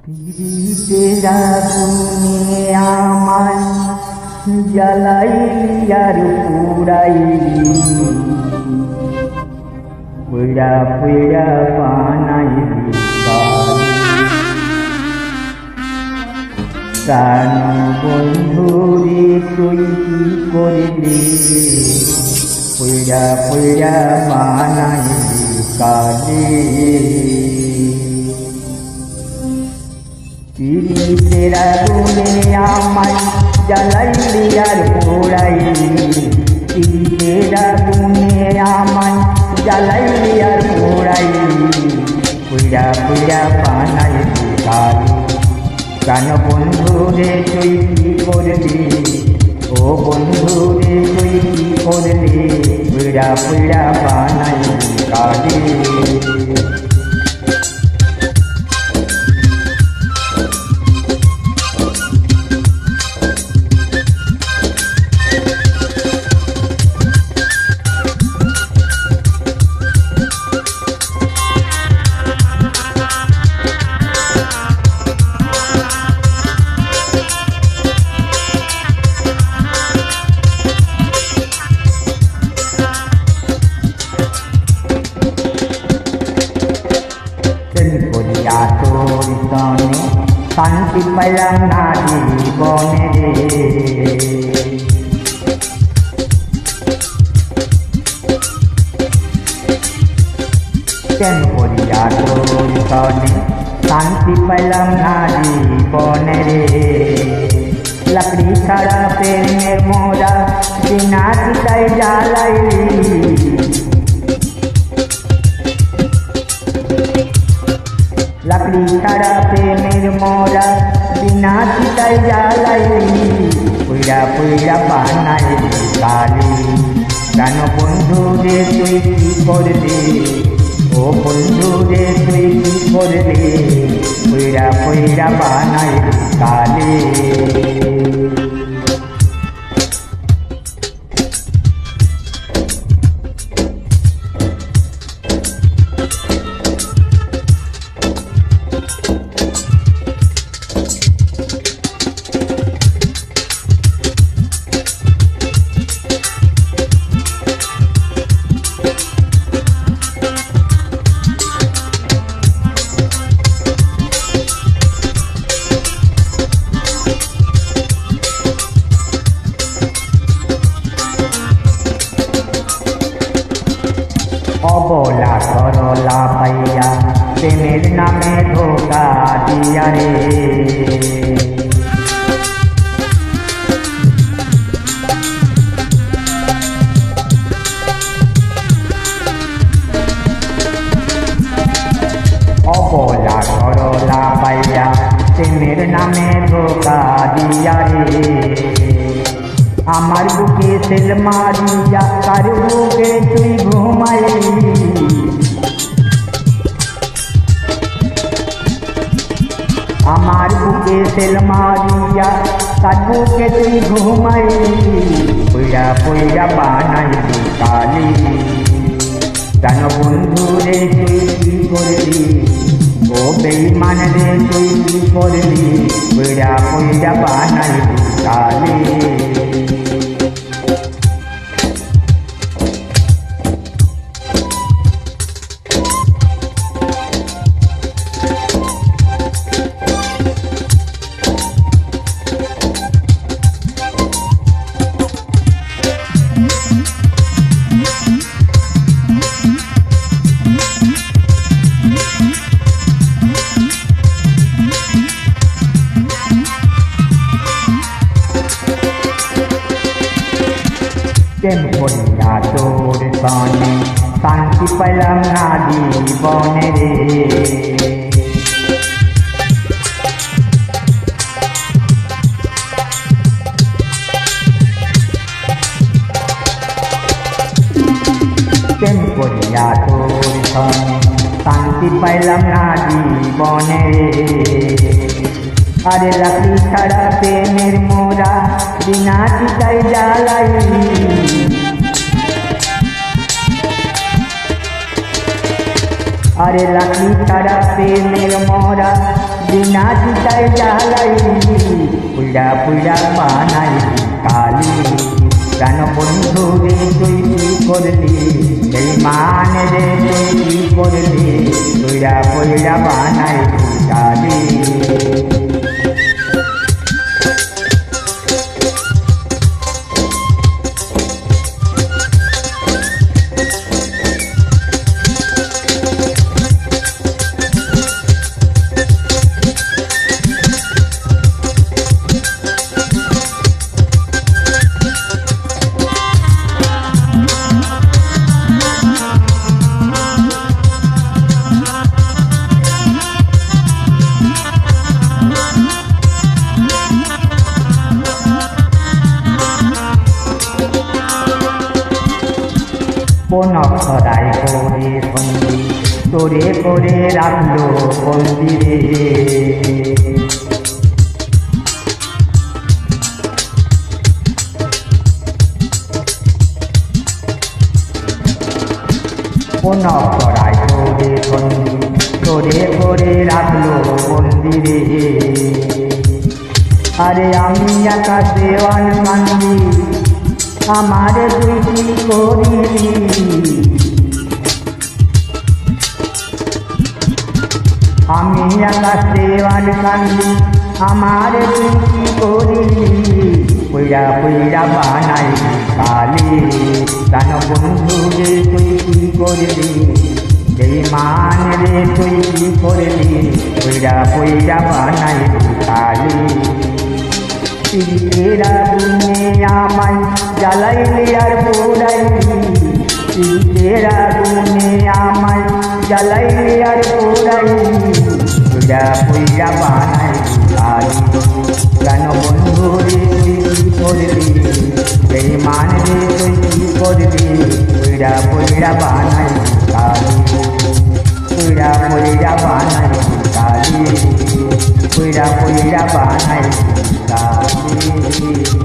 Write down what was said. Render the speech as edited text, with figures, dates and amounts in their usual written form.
তেরা গুনে আমায় জ্বালাইলি আর পুরাইলি, পুরা পুরা বানাইলি কান বন্ধুরে তুই কি করলি, পুরা পুরা বানাইলি কালে। তেরা গুনে আমায় জ্বালাইলি আর পোড়াইলি, তেরা গুনে আমায় জ্বালাইলি আর পোড়াইলি, পুরা পুরা বানাইলি কালে। কান বন্ধুরে তুই কি করলি, ও বন্ধুরে তুই কি করলি, পুরা পুরা বানাইলি কালে। তোর সনে শান্তি পাইলাম না জীবনে রে, কেন করিয়া তোর সনে শান্তি পাইলাম না জীবনে রে। লাকড়ি ছাড়া প্রেমের মোরা বিনা চিতায় জ্বালাইলি, লাকড়ি ছাড়া প্রেমের মোরা বিনা চিতায় জ্বালাইলি, পুরা পুরা বানাইলি কালে। কেন বন্ধুরে তুই কি করলি, ও বন্ধুরে তুই কি করলি, পুরা পুরা বানাইলি কালে। অবলা সরলা পাইয়া প্রেমের নামে ধোকা দিয়া রে, অবলা সরলা পাইয়া প্রেমের নামে ধোকা দিয়া রে। আমার বুকে তেল মারিয়া কার বুকে তুই ঘুমাইলি, আমার বুকে তেল মারিয়া কার বুকে তুই ঘুমাইলি, পুরা পুরা বানাইলি কালে। কেন বন্ধুরে তুই কি করলি, ও বেঈমান রে তুই কি করলি, পুরা পুরা বানাইলি কালে। কেন করিয়া তোর সনে শান্তি পাইলাম না জীবনে রে, কেন করিয়া তোর সনে শান্তি পাইলাম না জীবনে রে। আরে লাকড়ি ছাড়া প্রেমের মোরা বিনা চিতায় জ্বালাইলি, আরে লাঠি ছাড়া প্রেমের মরা বিনা চিতায় জ্বালাই পুইরা পুইরা বানাই কালি কেন বন্ধু রে তুই কি করলি এই মান রে তুই কি করলি পুইরা পুইরা বানাই কালি কোন অক্ষরায় করে বন্দি তোরে করে রাখলো বন্দিরে কোন অক্ষরায় করে বন্দি তোরে করে রাখলো বন্দিরে আরে আমি একা দেওয়ান কান্দি আমারে তুই কি করিলি আমি একা দেওয়ান কান্দি আমারে তুই কি করিলি পুইরা পুইরা বানাই কালি কেন বন্ধু রে তুই কি করলি এই মান রে তুই কি করলি পুইরা পুইরা বানাই কালি তেরা দুনিয়া আমায় জ্বালাইলি আর পোড়াইলি তেরা দুনিয়া আমায় জ্বালাইলি আর পোড়াইলি পুইরা পুইরা বানাই কালি কেন বন্ধু রে তুই কি করলি এই মান রে তুই কি করলি পুইরা পুইরা বানাই কালি পুইরা পুইরা বানাই কালি পুইরা পুইরা বানাই কালি